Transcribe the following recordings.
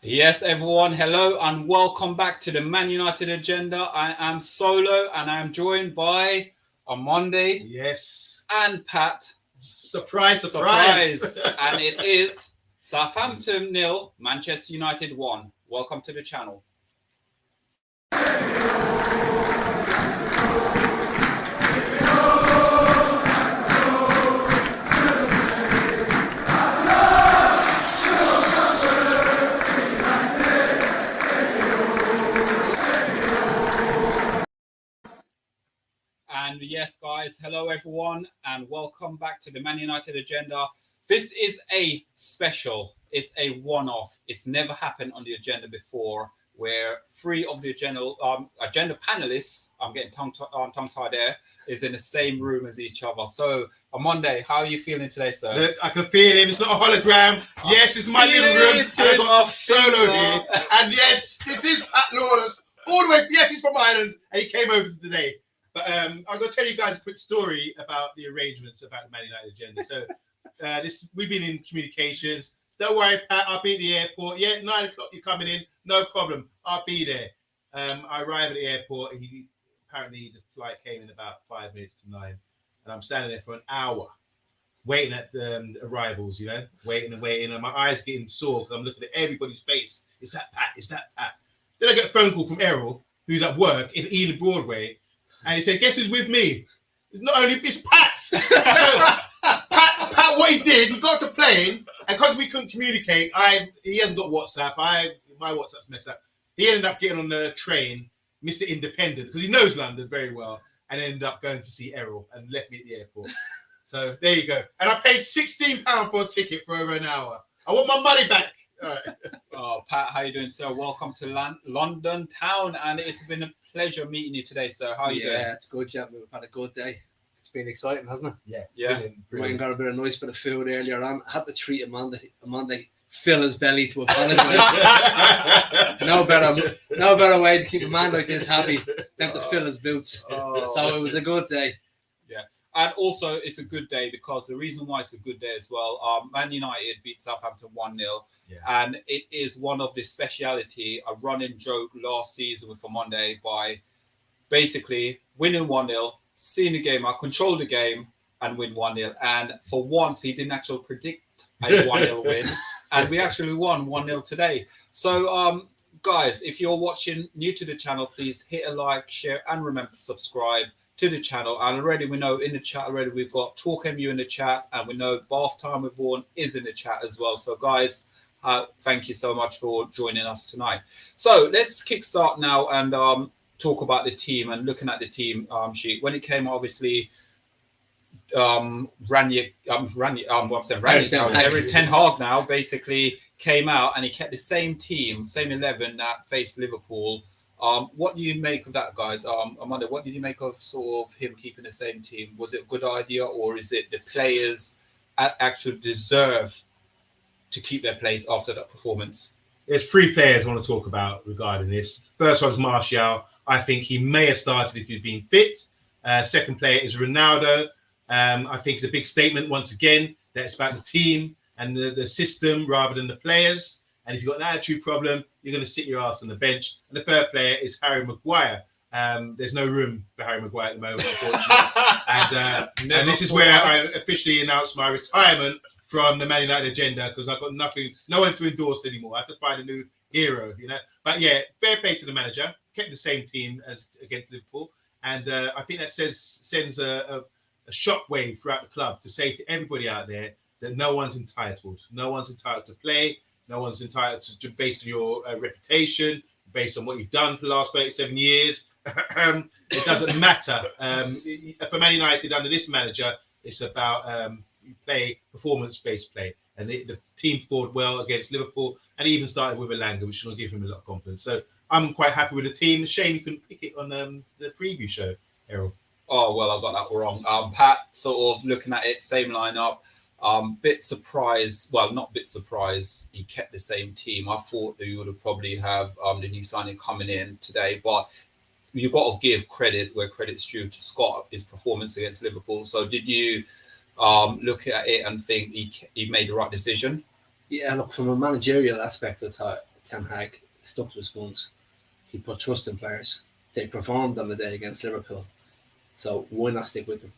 Yes, everyone, hello and welcome back to the Man United Agenda. I am Solo and I am joined by Omundi Yes. and Pat. Surprise. And it is Southampton 0, Manchester United 1. Welcome to the channel. And yes, guys, hello everyone, and welcome back to the Man United Agenda. This is a special, it's a one-off. It's never happened on the agenda before, where three of the agenda panelists, I'm getting tongue-tied there, is in the same room as each other. So, Omundi, how are you feeling today, sir? Look, I can feel him. It's not a hologram. Yes, it's my living room. And I got Solo here. And yes, this is Pat Lawless. All the way, yes, he's from Ireland, and he came over today. But I'm going to tell you guys a quick story about the arrangements about the Man United Agenda. So we've been in communications. Don't worry, Pat, I'll be at the airport. Yeah, 9 o'clock, you're coming in. No problem. I'll be there. I arrive at the airport. Apparently, the flight came in about 5 minutes to 9. And I'm standing there for an hour waiting at the arrivals, waiting. And my eyes getting sore because I'm looking at everybody's face. Is that Pat? Then I get a phone call from Errol, who's at work in Ealing Broadway. And he said, guess who's with me? It's Pat. So, Pat, what he did, he got the plane, and because we couldn't communicate, he hasn't got WhatsApp. My WhatsApp messed up. He ended up getting on the train, Mr. Independent, because he knows London very well, and ended up going to see Errol and left me at the airport. So there you go. And I paid £16 for a ticket for over an hour. I want my money back. All right. Oh, Pat, how you doing, sir? Welcome to London town, and it's been a pleasure meeting you today, sir. How are you doing? Yeah, it's good, gentlemen. We've had a good day. It's been exciting, hasn't it? Yeah. We went and got a bit of nice bit of food earlier on. I had to treat Omundi, fill his belly to apologise. no better way to keep a man like this happy than to fill his boots. So it was a good day. Yeah. And also, it's a good day because the reason why it's a good day as well, Man United beat Southampton 1-0. Yeah. And it is one of the speciality, a running joke last season with Monday by basically winning 1-0, seeing the game out, control the game, and win 1-0. And for once, he didn't actually predict a 1-0 win. And we actually won 1-0 today. So, guys, if you're watching new to the channel, please hit a like, share, and remember to subscribe to the channel. And already we know in the chat already we've got TalkMU in the chat, and we know Bath Time with Vaughan is in the chat as well. So guys, thank you so much for joining us tonight. So let's kickstart now and talk about the team and looking at the team sheet. When it came, obviously, Eric Ten Hag now basically came out and he kept the same team, same 11 that faced Liverpool. What do you make of that, guys? Amanda, what did you make of sort of him keeping the same team? Was it a good idea, or is it the players actually deserve to keep their place after that performance? There's 3 players I want to talk about regarding this. First one's Martial. I think he may have started if he'd been fit. Second player is Ronaldo. I think it's a big statement once again that it's about the team and the system rather than the players. And if you've got an attitude problem, you're going to sit your ass on the bench. And the third player is Harry Maguire. There's no room for Harry Maguire at the moment, unfortunately. and this is where I officially announced my retirement from the Man United Agenda because I've got no one to endorse anymore. I have to find a new hero, But yeah, fair play to the manager. Kept the same team as against Liverpool. And I think that sends a shockwave throughout the club to say to everybody out there that no one's entitled. No one's entitled to play. No one's entitled to based on your reputation, based on what you've done for the last 37 years. It doesn't matter. For Man United under this manager, it's about you play performance-based play. And the team scored well against Liverpool, and he even started with Elanga, which will give him a lot of confidence. So I'm quite happy with the team. Shame you couldn't pick it on the preview show, Errol. Oh, well, I got that wrong. Pat, sort of looking at it, same lineup. Bit surprised. Well, not bit surprised. He kept the same team. I thought that you would have probably have the new signing coming in today, but you've got to give credit where credit's due to Scott, his performance against Liverpool. So did you look at it and think he made the right decision? Yeah, look, from a managerial aspect, I Ten Hag stuck to his guns. He put trust in players. They performed on the day against Liverpool. So why not stick with them?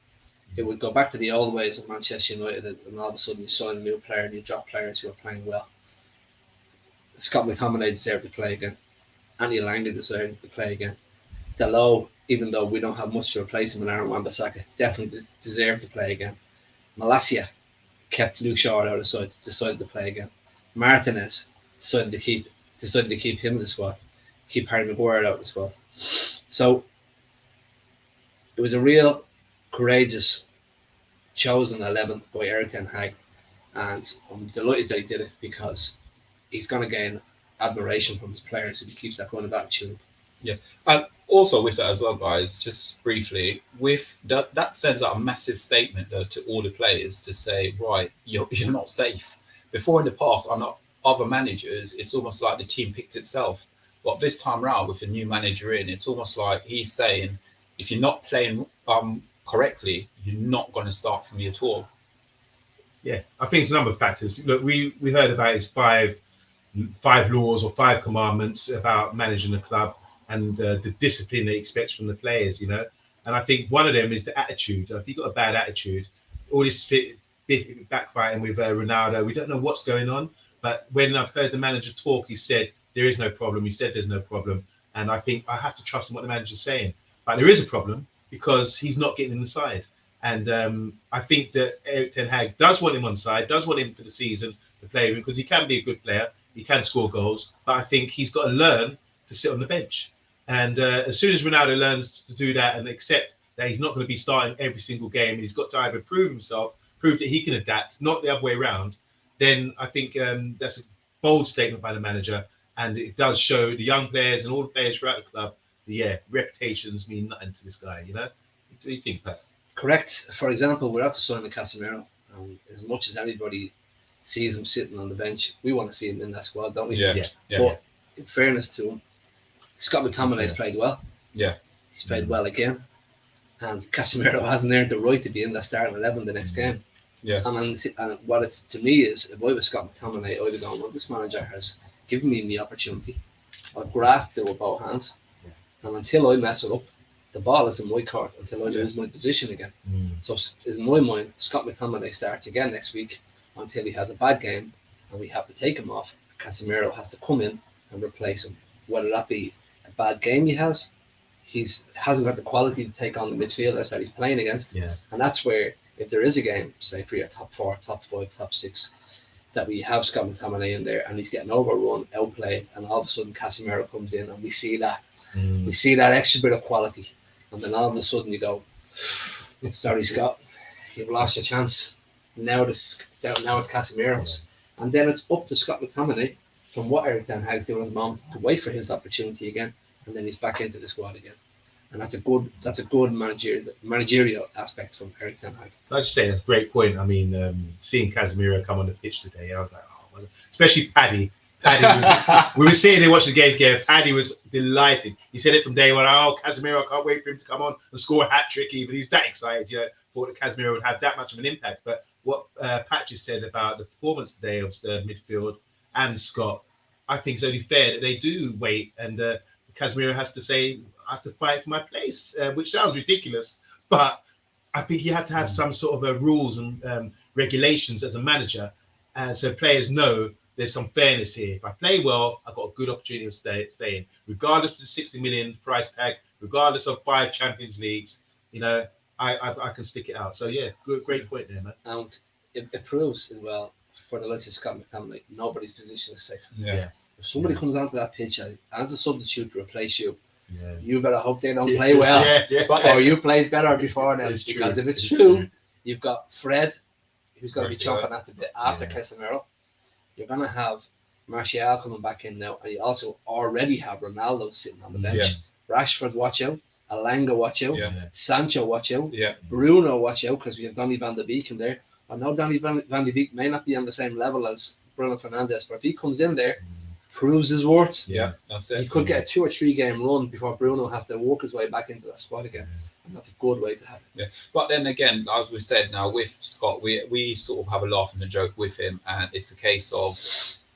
It would go back to the old ways of Manchester United, and all of a sudden you sign a new player and you drop players who are playing well. Scott McTominay deserved to play again. Andy Langley deserved to play again. Dalot, even though we don't have much to replace him in Aaron Wan-Bissaka, definitely deserved to play again. Malacia kept Luke Shaw out of the side, decided to play again. Martinez decided to keep him in the squad, keep Harry Maguire out of the squad. So it was a real courageous chosen 11 by Erik ten Hag, and I'm delighted that he did it because he's going to gain admiration from his players if he keeps that kind of attitude. Yeah, and also with that as well, guys, just briefly, with that sends out a massive statement to all the players to say, right, you're not safe. Before in the past, on other managers, it's almost like the team picked itself. But this time around, with a new manager in, it's almost like he's saying, if you're not playing correctly, you're not going to start from your tour. Yeah, I think it's a number of factors. Look, we heard about his five laws or 5 commandments about managing the club and the discipline that he expects from the players, you know. And I think one of them is the attitude. If you've got a bad attitude, all this backfighting with Ronaldo, we don't know what's going on. But when I've heard the manager talk, he said there is no problem. He said there's no problem. And I think I have to trust in what the manager's saying. But there is a problem because he's not getting in the side. And I think that Erik ten Hag does want him on side, does want him for the season to play with him because he can be a good player. He can score goals. But I think he's got to learn to sit on the bench. And as soon as Ronaldo learns to do that and accept that he's not going to be starting every single game, he's got to either prove himself, prove that he can adapt, not the other way around, then I think that's a bold statement by the manager. And it does show the young players and all the players throughout the club, reputations mean nothing to this guy, you know? What do you think, Pat? Correct. For example, we're after signing Casemiro. As much as everybody sees him sitting on the bench, we want to see him in that squad, don't we? Yeah. But in fairness to him, Scott McTominay's played well. Yeah. He's played well again. And Casemiro hasn't earned the right to be in that starting 11 the next game. Yeah. And what it's to me is, if I was Scott McTominay, I'd be going, well, this manager has given me the opportunity. I've grasped it with both hands. Yeah. And until I mess it up, the ball is in my court until I lose my position again. So in my mind, Scott McTominay starts again next week until he has a bad game and we have to take him off. Casemiro has to come in and replace him. Whether that be a bad game he hasn't got the quality to take on the midfielders that he's playing against. Yeah. And that's where, if there is a game, say for your top 4, top 5, top 6, that we have Scott McTominay in there and he's getting overrun, outplayed, and all of a sudden Casemiro comes in and we see that extra bit of quality. And then all of a sudden you go, sorry, Scott, you've lost your chance. Now it's Casemiro's. And then it's up to Scott McTominay, from what Erik ten Hag's doing at the moment, to wait for his opportunity again. And then he's back into the squad again. And that's a good managerial aspect from Erik ten Hag. I'd just say that's a great point. I mean, seeing Casemiro come on the pitch today, I was like, oh, well, especially Paddy. We were sitting there watching the game together. Paddy was delighted. He said it from day one. Oh, Casemiro, I can't wait for him to come on and score a hat-trick even. He's that excited, you know, thought that Casemiro would have that much of an impact. But what Pat just said about the performance today of the midfield and Scott, I think it's only fair that they do wait. And Casemiro has to say, I have to fight for my place, which sounds ridiculous. But I think you have to have some sort of rules and regulations as a manager. So players know there's some fairness here. If I play well, I've got a good opportunity of staying, regardless of the 60 million price tag, regardless of 5 Champions Leagues. You know, I can stick it out. So yeah, great point there, man. And it proves as well for the likes of Scott McTominay, nobody's position is safe. Yeah. If somebody comes onto that pitch as a substitute to replace you, you better hope they don't play well, or you played better before them. Because if it's true, you've got Fred, who's going to be chomping at the bit after Casemiro. You're going to have Martial coming back in now, and you also already have Ronaldo sitting on the bench. Rashford, watch out. Alanga, watch out. Sancho, watch out. Bruno, watch out, because we have Donny van de Beek in there. I know Donny van de Beek may not be on the same level as Bruno Fernandes, but if he comes in there, proves his worth. Yeah, that's it. He could get a 2 or 3 game run before Bruno has to work his way back into that squad again. And that's a good way to have it. Yeah, but then again, as we said now with Scott, we sort of have a laugh and a joke with him, and it's a case of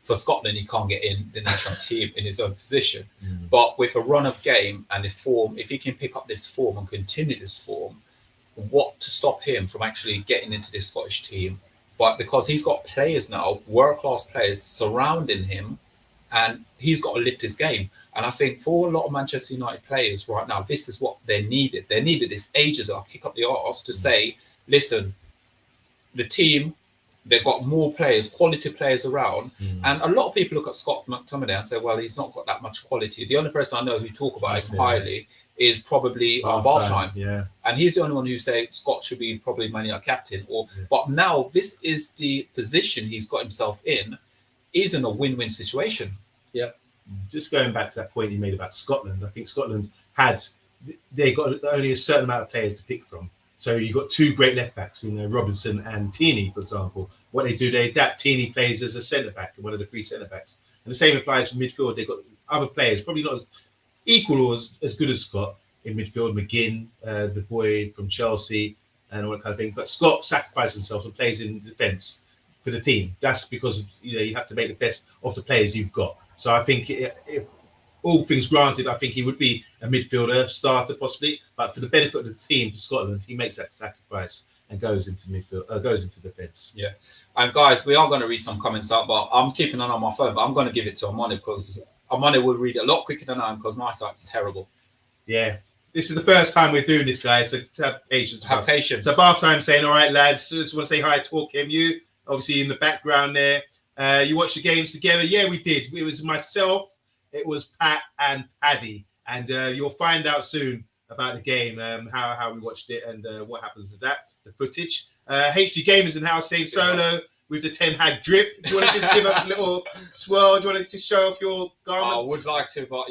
for Scotland, he can't get in the national team in his own position. But with a run of game and the form, if he can pick up this form and continue this form, what to stop him from actually getting into this Scottish team? But because he's got players now, world-class players surrounding him, and he's got to lift his game. And I think for a lot of Manchester United players right now, this is what they needed. They needed this ages ago, kick up the arse to say, listen, the team, they've got more players, quality players around. And a lot of people look at Scott McTominay and say, well, he's not got that much quality. The only person I know who talk about him highly is probably Bath Time. And he's the only one who say Scott should be probably Man United captain. But now this is the position he's got himself in. He's in a win-win situation. Just going back to that point you made about Scotland, I think Scotland they got only a certain amount of players to pick from. So you've got two great left backs, Robinson and Tierney, for example. What they do, they adapt. Tierney plays as a centre back, one of the three centre backs. And the same applies for midfield. They've got other players, probably not equal or as good as Scott in midfield. McGinn, the boy from Chelsea, and all that kind of thing. But Scott sacrifices himself and plays in defence for the team. That's because you have to make the best of the players you've got. So I think all things granted, I think he would be a midfielder starter possibly, but for the benefit of the team for Scotland, he makes that sacrifice and goes into midfield, goes into defence. And guys, we are going to read some comments out, but I'm keeping an eye on my phone, but I'm going to give it to Omundi because Omundi will read it a lot quicker than I am because my site's terrible. This is the first time we're doing this, guys, so have patience. So Bath Time saying, all right, lads, just want to say hi to TalkMU, obviously in the background there. You watched the games together? Yeah, we did. It was myself, it was Pat and Paddy, and you'll find out soon about the game, how we watched it and what happens with that, the footage. HG Gamers in house saying Solo with the Ten Hag drip. Do you want to just give us a little swirl? Do you want to just show off your garments? I would like to, but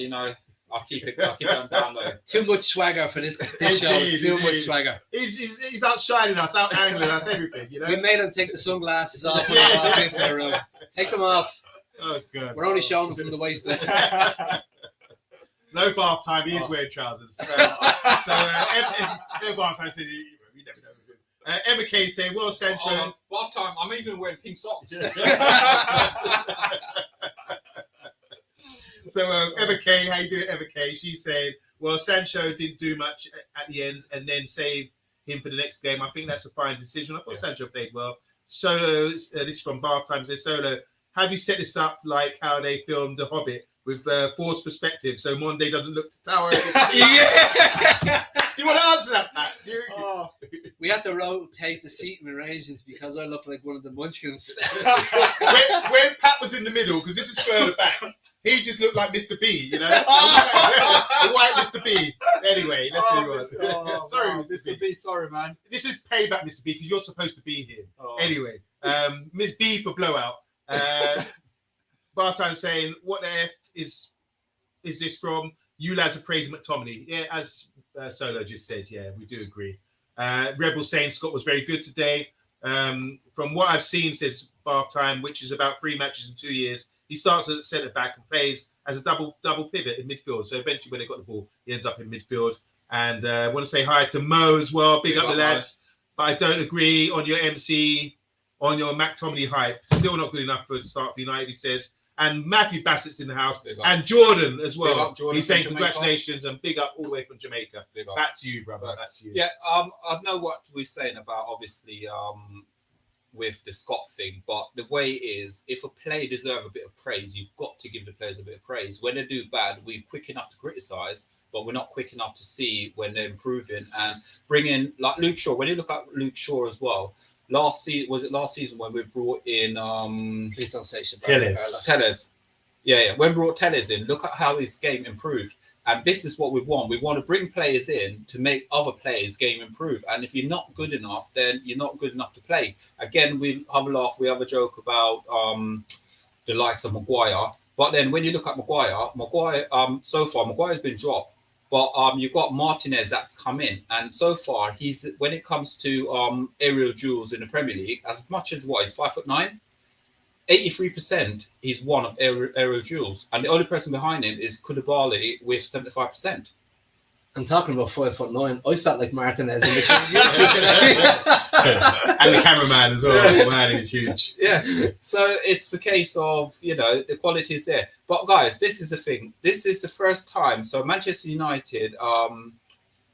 I'll keep it on down low. Too much swagger for this show. Too much swagger. He's outshining us, out angling us, everything. We made him take the sunglasses off when he walked into the room. Take them off. Oh God! We're only showing them from the waist up. No Bath Time. He is wearing trousers. No Bath Time said you never know. Emma Kay saying, "Well, Sancho." Bath Time. I'm even wearing pink socks. So Emma Kay, how you doing, Emma Kay? She's saying, "Well, Sancho didn't do much at the end, and then save him for the next game. I think that's a fine decision. I thought Sancho played well." Solo, this is from Bath Time. Says Solo, have you set this up like how they filmed The Hobbit with forced perspective, so Monday doesn't look to tower? Do you want to answer that, Pat? We had to rotate the seating arrangements because I look like one of the Munchkins. when Pat was in the middle, because this is further back, he just looked like Mr. B, the white Mr. B. Anyway, let's move on. Sorry, Mr. B. Sorry, man. This is payback, Mr. B, because you're supposed to be here. Anyway, Miss B for blowout. Bath Time saying, what the F is this from? You lads are praising McTominay. Yeah, as Solo just said, yeah, we do agree. Rebel saying Scott was very good today. From what I've seen, says Bath Time, which is about 3 matches in 2 years, he starts as a centre back and plays as a double pivot in midfield. So eventually, when they got the ball, he ends up in midfield. And I want to say hi to Mo as well. Big up the lads. But I don't agree on your MC, on your McTominay hype. Still not good enough for the start for United, he says. And Matthew Bassett's in the house. And Jordan as well. Jordan, he's saying congratulations and big up all the way from Jamaica. Back to you, brother. Back to you. Yeah, I know what we're saying about, obviously, with the Scott thing, but the way is, if a player deserves a bit of praise, you've got to give the players a bit of praise. When they do bad, we're quick enough to criticise, but we're not quick enough to see when they're improving and bring in, like Luke Shaw. When you look at Luke Shaw as well, last season when we brought in please don't say Tellez. Yeah. When we brought Tellez in, look at how his game improved. And this is what we want. We want to bring players in to make other players' game improve. And if you're not good enough, then you're not good enough to play. Again, we have a laugh. We have a joke about the likes of Maguire. But then when you look at Maguire, so far, Maguire's been dropped. But you've got Martinez that's come in. And so far, when it comes to aerial duels in the Premier League, as much as he's 5'9", 83% he's one of aerial duels, and the only person behind him is Koulibaly with 75%. I'm talking about 5'9". I felt like Martinez in the And the cameraman as well. Man, he's huge. Yeah. So it's a case of, the quality is there. But guys, this is the thing. This is the first time. So Manchester United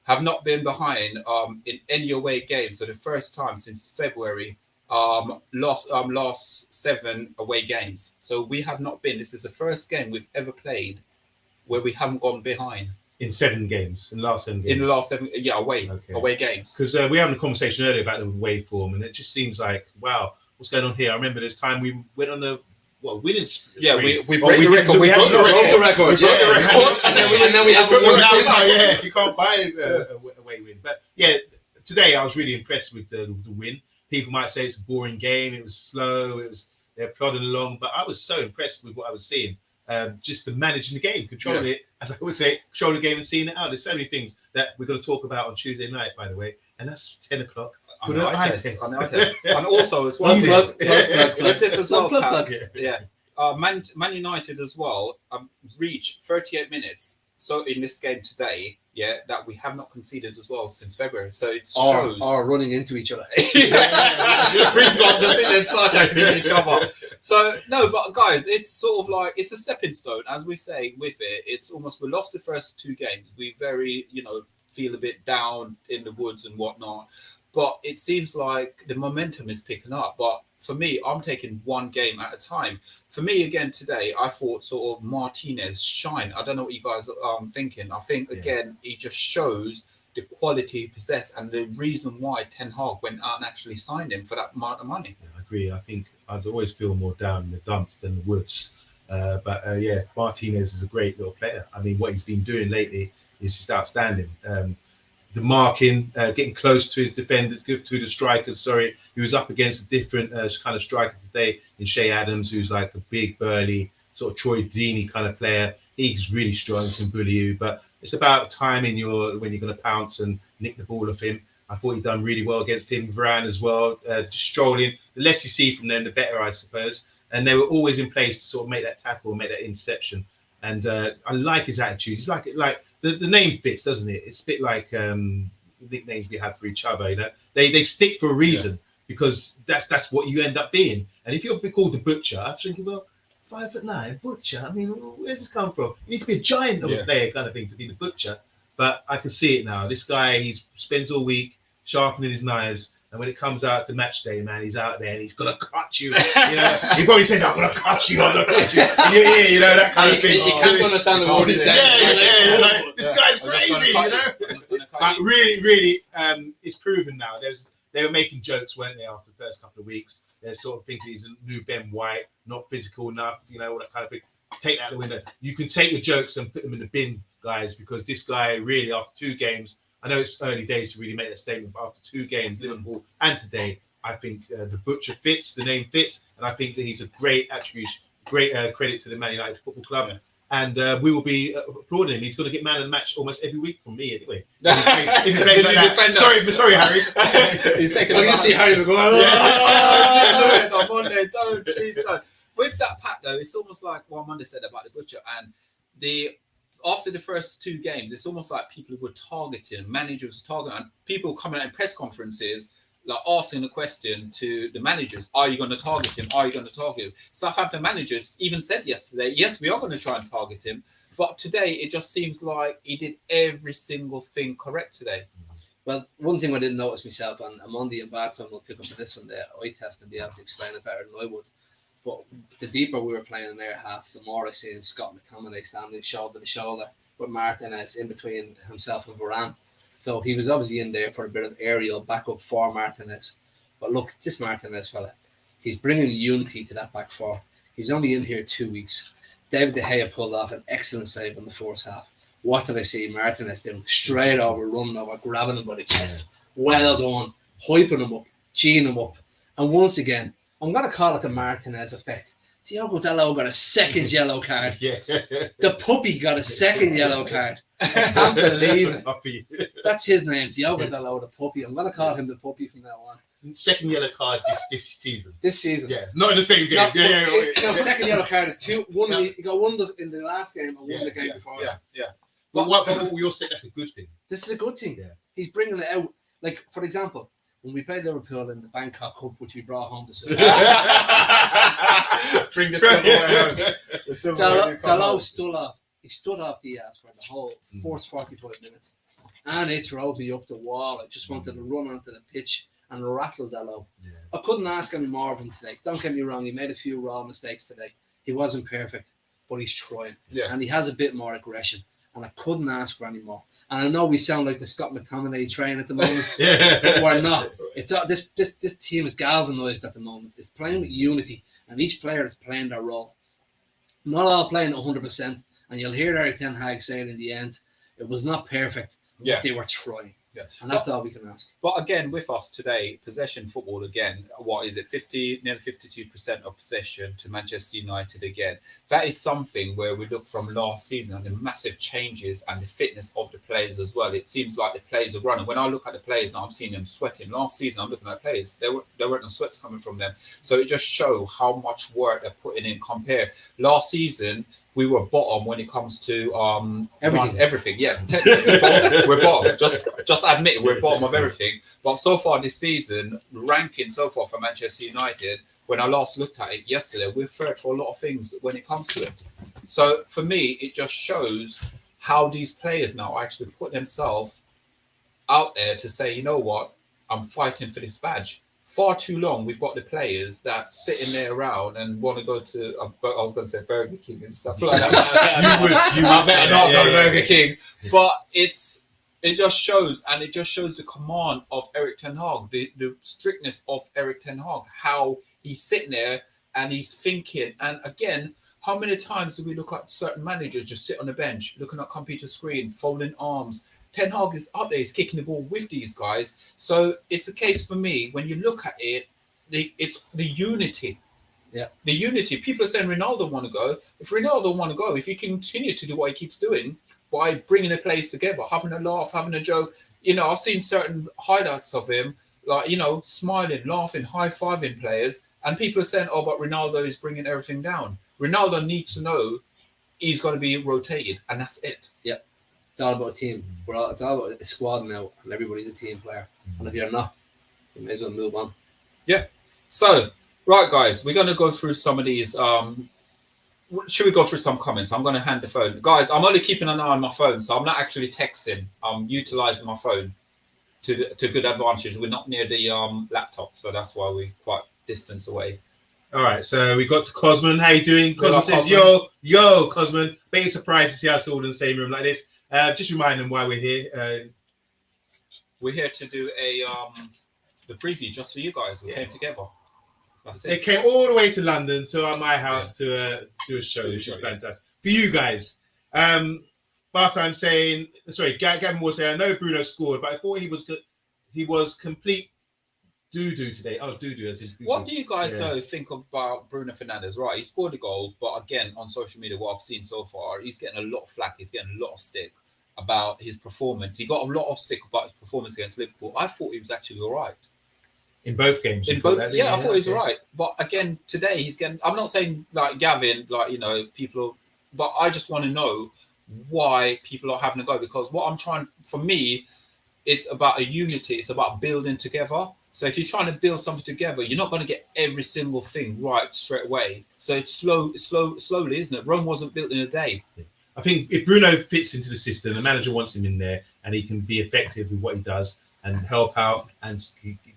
have not been behind in any away games. So the first time since February, lost 7 away games. So we have not been. This is the first game we've ever played where we haven't gone behind. In 7 games, in the last 7 games. In the last 7, away games. Because we were having a conversation earlier about the away form, and it just seems like, wow, what's going on here? I remember this time we went on the winning streak. Yeah, we broke the record. We broke the record. And then we have to you can't buy away win. But yeah, today I was really impressed with the win. People might say it's a boring game. It was slow. They're plodding along, but I was so impressed with what I was seeing. Just the managing the game, controlling it, as I would say, controlling the game and seeing it out. There's so many things that we're going to talk about on Tuesday night, by the way, and that's 10 o'clock. On the eye test. And also as well, with this as well, Man United as well reached 38 minutes. So in this game today, that we have not conceded as well since February. So it shows. Or running into each other. Just sitting and start attacking each other. So no, but guys, it's sort of like it's a stepping stone, as we say with it. It's almost we lost the first 2 games. We very feel a bit down in the woods and whatnot. But it seems like the momentum is picking up. But for me, I'm taking one game at a time. For me, again, today, I thought sort of Martinez shine. I don't know what you guys are thinking. I think, again, he just shows the quality he possesses and the reason why Ten Hag went out and actually signed him for that amount of money. Yeah, I agree. I think I'd always feel more down in the dumps than the woods. But Martinez is a great little player. I mean, what he's been doing lately is just outstanding. The marking, getting close to his defenders, to the strikers. Sorry, he was up against a different kind of striker today in SHAH Adams, who's like a big, burly, sort of Troy Deeney kind of player. He's really strong, can bully you, but it's about timing when you're going to pounce and nick the ball off him. I thought he done really well against him. Varane as well, just strolling. The less you see from them, the better, I suppose. And they were always in place to sort of make that tackle, make that interception. And I like his attitude. It's like the name fits, doesn't it? It's a bit like nicknames we have for each other. They stick for a reason because that's what you end up being. And if you're called the Butcher, I'm thinking, well, 5'9", Butcher. I mean, where's this come from? You need to be a giant of a player, kind of thing, to be the Butcher. But I can see it now. This guy, he spends all week sharpening his knives. And when it comes out to match day, man, he's out there and he's gonna cut you. He probably said, "I'm gonna cut you. I'm gonna cut you." In your ear, that kind of thing. You can't understand the word he's saying. Like, this guy's crazy, But really, it's proven now. They were making jokes, weren't they, after the first couple of weeks? They're sort of thinking he's a new Ben White, not physical enough, all that kind of thing. Take that out the window. You can take your jokes and put them in the bin, guys, because this guy really, after 2 games. I know it's early days to really make that statement, but after 2 games, Liverpool and today, I think the Butcher fits, the name fits, and I think that he's a great attribution, great credit to the Man United Football Club. Yeah. And we will be applauding him. He's going to get man of the match almost every week from me, anyway. If he plays like that. Sorry, Harry. He's taking. I can see Harry going. I'm on there. Don't please don't. With that pack though, it's almost like what Monday said about the Butcher and after the first 2 games, it's almost like people were targeting, managers were targeting, and people coming out in press conferences, like asking the question to the managers, are you going to target him? Are you going to target him? Southampton managers even said yesterday, yes, we are going to try and target him. But today, it just seems like he did every single thing correct today. Well, one thing I didn't notice myself, and Omundi and Barton will pick up on this on the eye test and be able to explain it better than I would. But the deeper we were playing in their half, the more I seen Scott McTominay standing shoulder to shoulder with Martinez in between himself and Varane. So he was obviously in there for a bit of aerial backup for Martinez. But look, this Martinez fella, he's bringing unity to that back 4. He's only in here 2 weeks. David De Gea pulled off an excellent save in the first half. What did I see Martinez doing? Straight over, running over, grabbing him by the chest. Well done. Hyping him up, geeing him up. And once again, I'm going to call it the Martinez effect. Diogo Dalot got a second yellow card. The puppy got a second yellow card. I can't believe it. That's his name, Diogo Dalot, the puppy. I'm going to call him the puppy from now on. Second yellow card this season. This season. Yeah, not in the same game. No, second yellow card. He got one in the last game and one the game before. Yeah. But what you're saying, that's a good thing. This is a good thing. Yeah. He's bringing it out. Like, for example, when we played Liverpool in the Bangkok Cup, which we brought home to silver. Bring the silverware home. The silverware Dalot stood off the ass for the whole first 45 minutes. And it drove me up the wall. I just wanted to run onto the pitch and rattle Dalot. Yeah. I couldn't ask any more of him today. Don't get me wrong, he made a few raw mistakes today. He wasn't perfect, but he's trying. Yeah. And he has a bit more aggression. And I couldn't ask for any more. And I know we sound like the Scott McTominay train at the moment, but we're not. It's this team is galvanised at the moment. It's playing with unity, and each player is playing their role. Not all playing 100%, and you'll hear Eric Ten Hag saying in the end, it was not perfect, but they were trying. Yeah. And that's all we can ask. But again, with us today, possession football again, what is it? Nearly 52% of possession to Manchester United again. That is something where we look from last season and the massive changes and the fitness of the players as well. It seems like the players are running. When I look at the players now, I'm seeing them sweating. Last season, I'm looking at players. There weren't no sweats coming from them. So it just shows how much work they're putting in. Compare last season, we were bottom when it comes to everything. Yeah, we're bottom. Just admit it, we're bottom of everything. But so far this season, ranking so far for Manchester United, when I last looked at it yesterday, we're third for a lot of things when it comes to it. So for me, it just shows how these players now actually put themselves out there to say, you know what, I'm fighting for this badge. Far too long, we've got the players that sitting there around and want to go to, I was going to say Burger King and stuff like that. you would I better not go to Burger King. But it just shows, and it just shows the command of Eric Ten Hag, the strictness of Eric Ten Hag, how he's sitting there and he's thinking. And again, how many times do we look at certain managers just sit on the bench, looking at computer screen, folding arms? Ten Hag is up there, he's kicking the ball with these guys. So it's a case for me, when you look at it, it's the unity. Yeah. The unity. People are saying Ronaldo want to go. If Ronaldo want to go, if he continue to do what he keeps doing, by bringing the players together, having a laugh, having a joke. You know, I've seen certain highlights of him, like, you know, smiling, laughing, high-fiving players. And people are saying, oh, but Ronaldo is bringing everything down. Ronaldo needs to know he's going to be rotated, and that's it. Yeah. It's all about a team. It's all about a squad now, and everybody's a team player. And if you're not, you may as well move on. Yeah. So, right, guys, we're going to go through some of these. Should we go through some comments? I'm going to hand the phone. Guys, I'm only keeping an eye on my phone, so I'm not actually texting. I'm utilising my phone to good advantage. We're not near the laptop, so that's why we're quite distance away. All right, so we got to Cosman. How you doing? Cosman says, yo, Cosman. Being surprised to see us all in the same room like this. Just remind them why we're here. We're here to do the preview just for you guys. We came together. That's it. They came all the way to London to my house to do a show, which is fantastic. For you guys. Halftime saying, sorry, Gavin was saying, I know Bruno scored, but I thought he was complete doo-doo today. Oh, doo-doo. What do you guys though think about Bruno Fernandes? Right, he scored a goal, but again, on social media, what I've seen so far, he's getting a lot of flack. He's getting a lot of stick about his performance. He got a lot of stick about his performance against Liverpool. I thought he was actually all right. In both games? I thought he was all right. But again, today he's getting... I'm not saying like Gavin, like, you know, people... But I just want to know why people are having a go. Because what I'm trying... For me, it's about a unity. It's about building together. So if you're trying to build something together, you're not going to get every single thing right straight away. So it's slowly, isn't it? Rome wasn't built in a day. I think if Bruno fits into the system, the manager wants him in there and he can be effective with what he does and help out and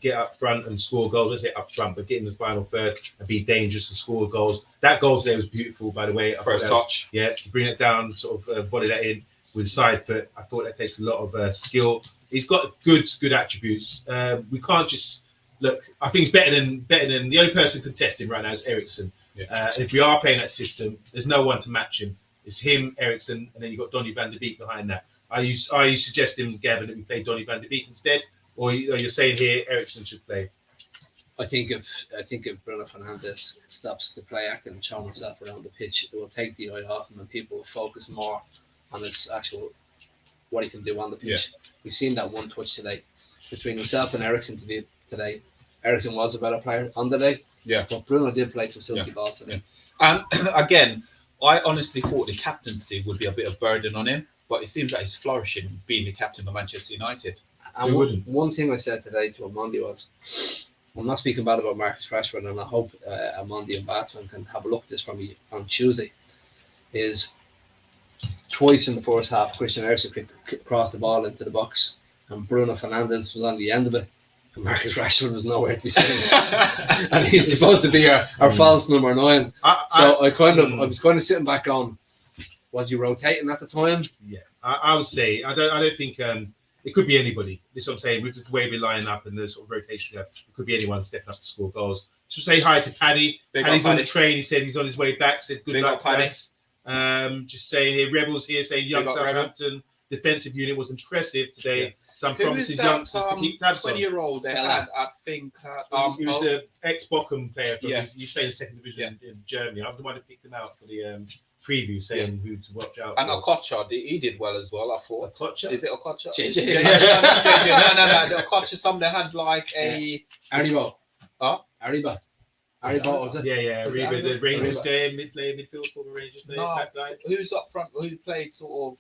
get up front and score goals. Let's say up front, but get in the final third and be dangerous and score goals. That goal there was beautiful, by the way. First touch. To bring it down, sort of volley that in with side foot. I thought that takes a lot of skill. He's got good attributes. We can't just look. I think he's better than the only person contesting right now is Eriksen. Yeah. And if we are playing that system, there's no one to match him. It's him, Eriksen, and then you've got Donny van de Beek behind that. Are you suggesting, Gavin, that we play Donny van de Beek instead, or you're saying here Eriksen should play? I think if Bruno Fernandes stops the play acting and showing himself around the pitch, it will take the eye off him and people will focus more on his actual what he can do on the pitch. Yeah. We've seen that one touch today between himself and Eriksen today. Eriksen was a better player on the day. Yeah. But Bruno did play some silky balls today. Yeah. And again, I honestly thought the captaincy would be a bit of burden on him, but it seems like he's flourishing being the captain of Manchester United. And one thing I said today to Omundi was, I'm not speaking bad about Marcus Rashford, and I hope Omundi and Batman can have a look at this from me on Tuesday, is twice in the first half, Christian Eriksen crossed the ball into the box, and Bruno Fernandes was on the end of it, and Marcus Rashford was nowhere to be seen. And he's supposed to be our false number 9. I was kind of sitting back on, was he rotating at the time? Yeah, I would say I don't think it could be anybody. This is what I'm saying. With the way we're lining up and the sort of rotation, it could be anyone stepping up to score goals. Just say hi to Paddy. Paddy's on the train. He said he's on his way back. Said good luck, Paddy. Just saying here, Rebels here saying young Southampton defensive unit was impressive today. Some promises youngsters to keep tabs on. 20-year-old they had, I think. He was an ex-Bochum player. He played in the second division in Germany. I'm the one who picked him out for the preview, saying who to watch out. And Okocha, he did well as well, I thought. Okocha? Is it Okocha? No. Okocha, somebody had like a... Aribo. Huh? Aribo, was it? Yeah. Aribo, the Rangers game, midfield for the Rangers. No, who's up front? Who played sort of...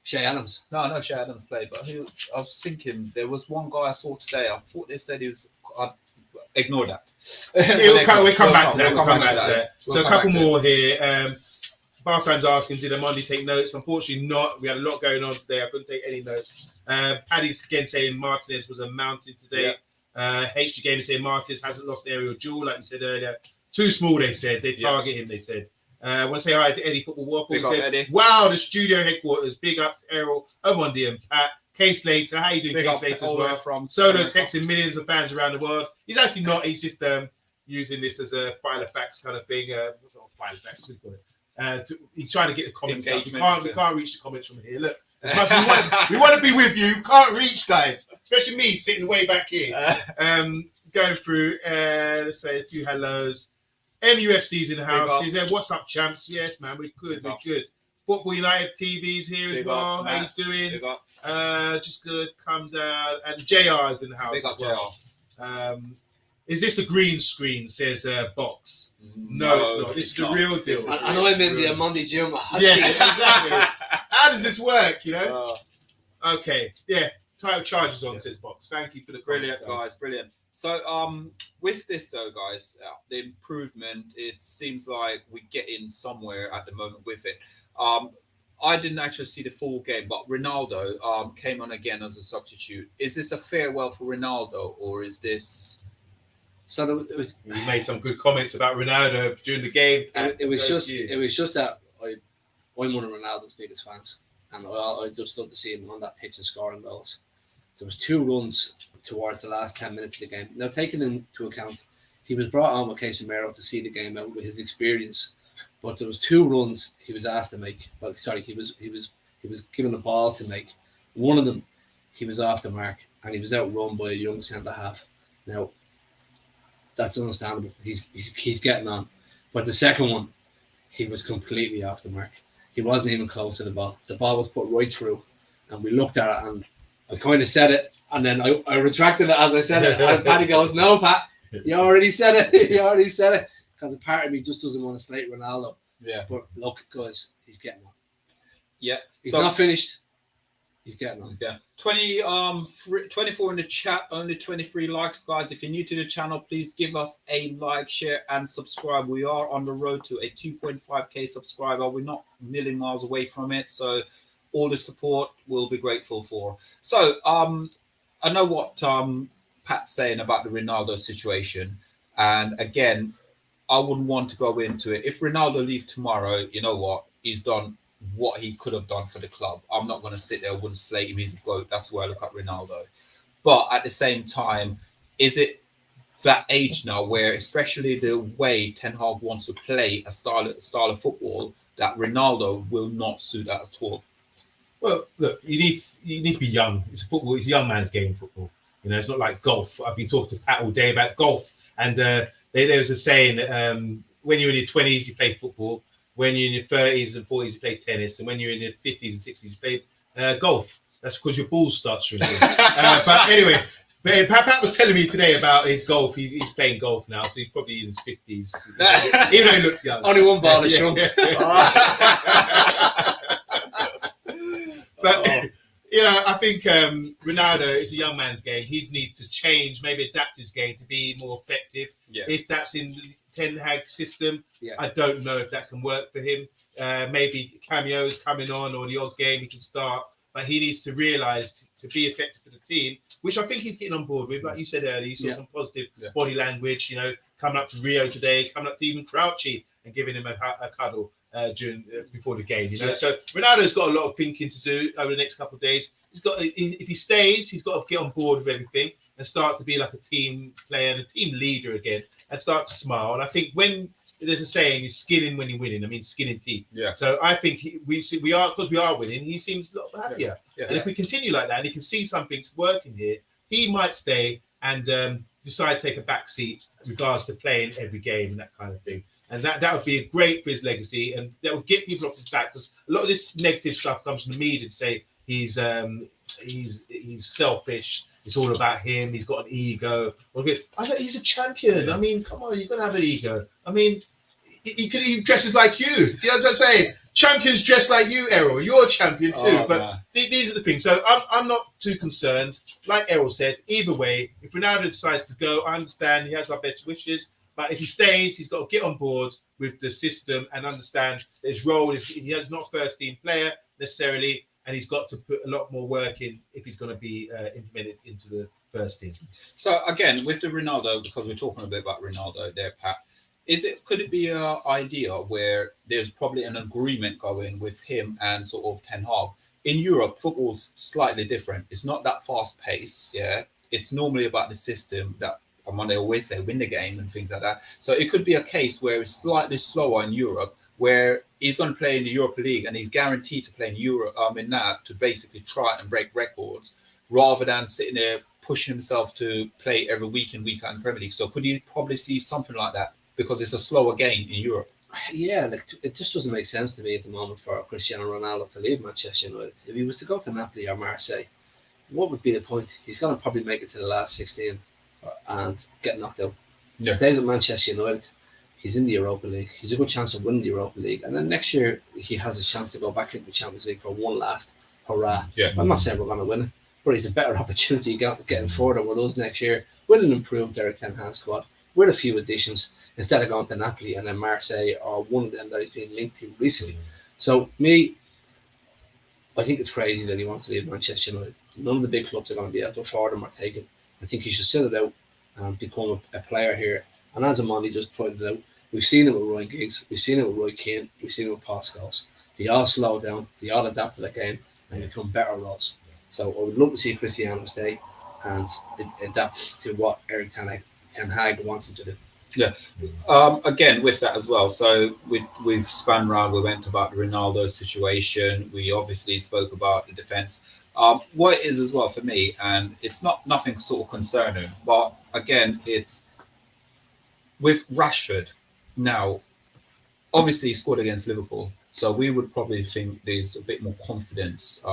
SHAH Adams. No, SHAH Adams played, but I was thinking there was one guy I saw today. I thought they said he was. Ignore that. We'll come back to that. So a couple more here. Bartime's asking, did Omundi take notes? Unfortunately, not. We had a lot going on today. I couldn't take any notes. Paddy's again saying Martinez was a mountain today. HG Gamer saying Martinez hasn't lost the aerial duel, like you said earlier. Too small, they said. They target him, they said. I want to say hi to Eddie Football Waffle. Said, wow, the studio headquarters. Big up to Errol, Omundi and Pat. Case Slater, how you doing, Case Slater as well? From Solo texting millions of fans around the world. He's actually not. He's just using this as a file of facts kind of thing. File of facts, we call it. He's trying to get the comments out. We can't reach the comments from here. Look, as much as we want to be with you, can't reach, guys. Especially me sitting way back here. Going through, let's say a few hellos. MUFC's in the house. He said, "What's up, champs?" Yes, man, we're good. Football United TV's here as well. How you doing? Just gonna come down. And JR's in the house as well. Is this a green screen? Says Box. No, it's not. This is the real deal. And I'm in the Omundi Juma. Yeah, exactly. How does this work? You know? Okay. Yeah. Title charges on, says Box. Thank you for the brilliant, guys. Brilliant. So, with this though, guys, the improvement, it seems like we're getting somewhere at the moment with it. I didn't actually see the full game, but Ronaldo came on again as a substitute. Is this a farewell for Ronaldo, or is this? So we made some good comments about Ronaldo during the game. It was just that I'm one of Ronaldo's biggest fans, and I just love to see him on that pitch and scoring goals. There was 2 runs towards the last 10 minutes of the game. Now, taking into account, he was brought on with Casemiro to see the game out with his experience, but there was 2 runs he was asked to make. Well, sorry, he was given the ball to make. One of them, he was off the mark, and he was outrun by a young centre half. Now, that's understandable. He's getting on, but the second one, he was completely off the mark. He wasn't even close to the ball. The ball was put right through, and we looked at it and. I kind of said it, and then I retracted it as I said it. And Paddy goes, "No, Pat, you already said it. You already said it." Because a part of me just doesn't want to slate Ronaldo. Yeah. But look, guys, he's getting on. Yeah. He's not finished. He's getting on. Yeah. 24 in the chat, only 23 likes, guys. If you're new to the channel, please give us a like, share, and subscribe. We are on the road to a 2.5k subscriber. We're not a million miles away from it, so. All the support we'll be grateful for. So I know what Pat's saying about the Ronaldo situation. And again, I wouldn't want to go into it. If Ronaldo leaves tomorrow, you know what? He's done what he could have done for the club. I'm not going to sit there, wouldn't slate him. He's a GOAT. That's where I look at Ronaldo. But at the same time, is it that age now where, especially the way Ten Hag wants to play a style of football, that Ronaldo will not suit that at all? Well, look, you need to be young. It's football. It's a young man's game, football. You know, it's not like golf. I've been talking to Pat all day about golf, and there was a saying that when you're in your 20s, you play football. When you're in your 30s and 40s, you play tennis, and when you're in your 50s and 60s, you play golf. That's because your balls start shrinking. But anyway, Pat was telling me today about his golf. He's playing golf now, so he's probably in his 50s, even though he looks young. Only one ball is shrunk. But I think Ronaldo is a young man's game. He needs to change, maybe adapt his game to be more effective. Yeah. If that's in the Ten Hag system, Yeah. I don't know if that can work for him. Maybe cameos coming on or the odd game he can start, but he needs to realise to be effective for the team, which I think he's getting on board with. Like you said earlier, you saw some positive body language, coming up to Rio today, coming up to even Crouchy and giving him a cuddle before the game. So Ronaldo's got a lot of thinking to do over the next couple of days. If he stays, he's got to get on board with everything and start to be like a team player and a team leader again and start to smile. And I think when there's a saying, is skinning when you're winning. I mean, skinning teeth. Yeah. So I think we are winning. He seems a lot happier. And if we continue like that, and he can see something's working here, he might stay and decide to take a back seat in regards to playing every game and that kind of thing. And that would be great for his legacy, and that would get people off his back, because a lot of this negative stuff comes from the media to say he's selfish. It's all about him. He's got an ego. I think he's a champion. I mean, come on, you're gonna have an ego. I mean, he dresses like you. You know what I'm saying? Champions dress like you, Errol. You're a champion too. These are the things. So I'm not too concerned. Like Errol said, either way, if Ronaldo decides to go, I understand he has our best wishes. But if he stays, he's got to get on board with the system and understand his role. He is not a first team player necessarily, and he's got to put a lot more work in if he's going to be implemented into the first team. So again, with the Ronaldo, because we're talking a bit about Ronaldo there, Pat, could it be an idea where there's probably an agreement going with him and sort of Ten Hag? In Europe, football's slightly different. It's not that fast paced. Yeah, it's normally about the system that. And they always say win the game and things like that. So it could be a case where it's slightly slower in Europe, where he's going to play in the Europa League and he's guaranteed to play in Europe in that to basically try and break records, rather than sitting there pushing himself to play every week in week out in the Premier League. So could you probably see something like that, because it's a slower game in Europe? Yeah, it just doesn't make sense to me at the moment for Cristiano Ronaldo to leave Manchester United. If he was to go to Napoli or Marseille, what would be the point? He's going to probably make it to the last 16 and get knocked out. He stays at Manchester United. He's in the Europa League. He's a good chance of winning the Europa League. And then next year, he has a chance to go back into the Champions League for one last hurrah. Yeah. I'm not saying we're going to win it, but he's a better opportunity getting further with us next year with an improved Eric Ten Hag squad, with a few additions, instead of going to Napoli and then Marseille or one of them that he's been linked to recently. So, I think it's crazy that he wants to leave Manchester United. None of the big clubs are going to be out there for him or take him. I think he should sit it out and become a player here. And as Omundi just pointed out, we've seen it with Ryan Giggs, we've seen it with Roy Keane, we've seen it with Paul Scholes. They all slow down, they all adapt to the game and become better roles. So I would love to see Cristiano stay and adapt to what Eric Ten Hag wants him to do. Yeah. Again, with that as well. So we've spun around. We went about the Ronaldo situation. We obviously spoke about the defense. What it is as well for me, and it's nothing sort of concerning, but again, it's with Rashford. Now, obviously, he scored against Liverpool, so we would probably think there's a bit more confidence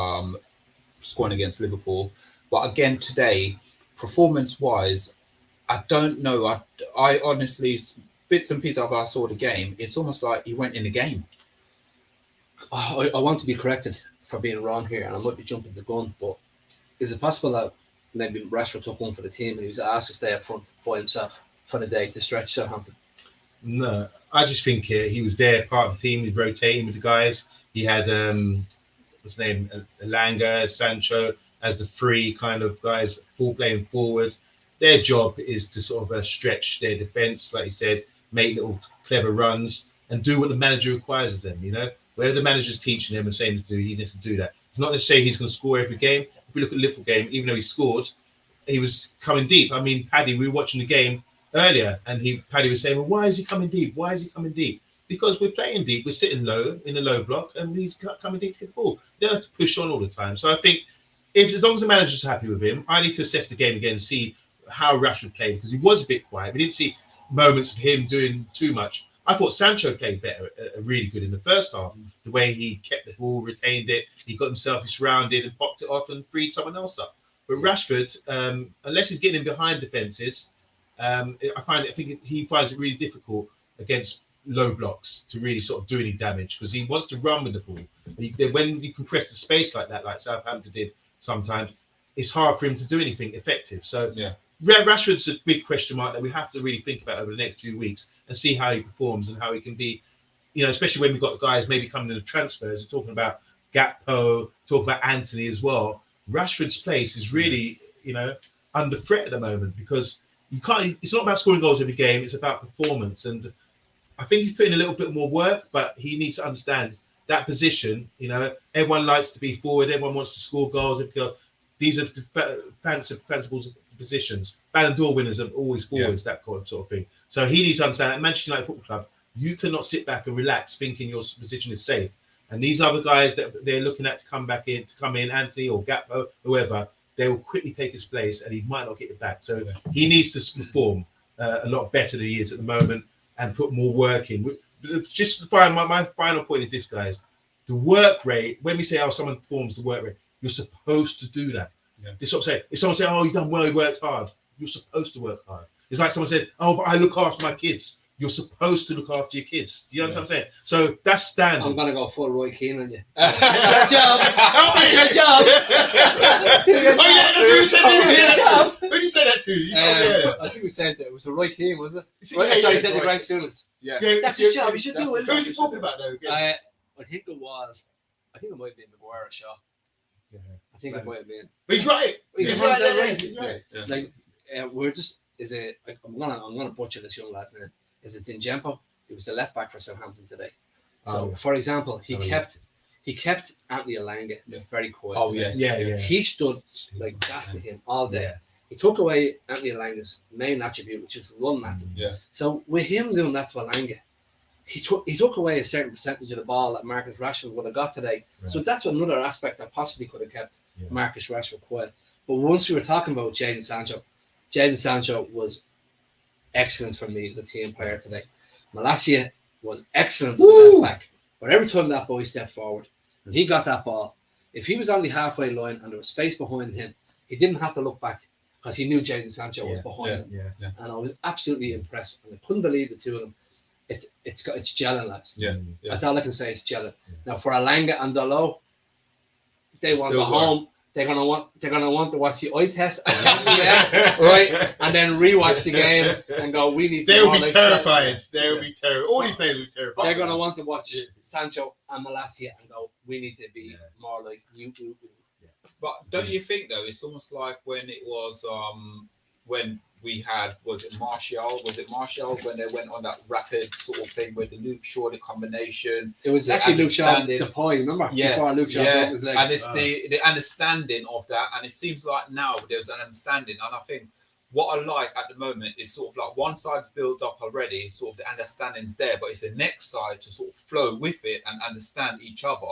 scoring against Liverpool. But again, today, performance-wise, I don't know. I honestly, bits and pieces of I saw the game, it's almost like he went in the game. I want to be corrected for being wrong here, and I might be jumping the gun, but is it possible that maybe Rashford took one for the team and he was asked to stay up front by himself for the day to stretch Southampton? No, I just think he was there, part of the team. He was rotating with the guys. He had what's his name, Elanga, Sancho as the three kind of guys, full playing forward. Their job is to sort of stretch their defence, like you said, make little clever runs and do what the manager requires of them. Whatever the manager's teaching him and saying to do, he needs to do that. It's not to say he's going to score every game. If we look at the Liverpool game, even though he scored, he was coming deep. I mean, Paddy, we were watching the game earlier, and Paddy was saying, well, why is he coming deep? Why is he coming deep? Because we're playing deep. We're sitting low in a low block, and he's coming deep to get the ball. They don't have to push on all the time. So I think as long as the manager's happy with him, I need to assess the game again and see how Rashford played, because he was a bit quiet. We didn't see moments of him doing too much. I thought Sancho played better, really good in the first half. The way he kept the ball, retained it, he got himself surrounded and popped it off and freed someone else up. But Rashford, unless he's getting behind defences, I think he finds it really difficult against low blocks to really sort of do any damage, because he wants to run with the ball. When you compress the space like that, like Southampton did sometimes, it's hard for him to do anything effective. So Rashford's a big question mark that we have to really think about over the next few weeks and see how he performs and how he can be, especially when we've got guys maybe coming in the transfers, talking about Gakpo, talking about Anthony as well. Rashford's place is really, under threat at the moment because you can't. It's not about scoring goals every game. It's about performance, and I think he's putting a little bit more work, but he needs to understand that position. Everyone likes to be forward. Everyone wants to score goals. These are fanciful positions. Ballon d'Or winners are always forwards, that kind of sort of thing. So he needs to understand at Manchester United Football Club, you cannot sit back and relax thinking your position is safe. And these other guys that they're looking at to come in, Anthony or Gakpo, whoever, they will quickly take his place and he might not get it back. So he needs to perform a lot better than he is at the moment and put more work in. Just my final point is this, guys. The work rate, when we say, someone performs the work rate, you're supposed to do that. Yeah. This is what I'm saying. If someone says, you've done well, you worked hard, you're supposed to work hard. It's like someone said, but I look after my kids. You're supposed to look after your kids. Do you understand what I'm saying? So that's standard. I'm going to go full Roy Keane on you. That's your job. That's your job. Who did you say that to? I think we said that. It was a Roy Keane, was it? Sorry, he said the Greg Souness. Yeah. That's his job. He should do it. Who was he talking about, though? I think it might have been Maguire or Shaw. Yeah. I think it might have been. But he's right. He's right. Like, we're just... I'm gonna butcher this young lad's name. Is it Dinjempo? He was the left back for Southampton today. So, for example, he kept Anthony Elanga very quiet. Oh yes, He stood like that to him all day. Yeah. He took away Anthony Elanga's main attribute, which is run at him. Yeah. So with him doing that to Elanga, he took away a certain percentage of the ball that Marcus Rashford would have got today. Right. So that's another aspect that possibly could have kept Marcus Rashford quiet. But once we were talking about Jadon Sancho was excellent for me as a team player today. Malacia was excellent as a left back. But every time that boy stepped forward and he got that ball, if he was on the halfway line and there was space behind him, he didn't have to look back because he knew Jadon Sancho was behind him. Yeah. And I was absolutely impressed. And I couldn't believe the two of them. It's gelling, lads. Yeah. That's all I can say. It's gelling. Now for Elanga and Dalot, they want to go home. They're gonna want to watch the eye test, right, and then rewatch the game and go. We need. They'll be terrified. They'll be terrified. All these players will be terrified. They're gonna want to watch Sancho and Malacia and go. We need to be more like you. But don't you think though? It's almost like when it was when we had was it Martial when they went on that rapid sort of thing with the Luke Shaw the combination. It was actually Luke Shaw the point, remember? Before Luke Shaw broke his leg. And it's the understanding of that, and it seems like now there's an understanding, and I think what I like at the moment is sort of like one side's built up already, sort of the understanding's there, but it's the next side to sort of flow with it and understand each other.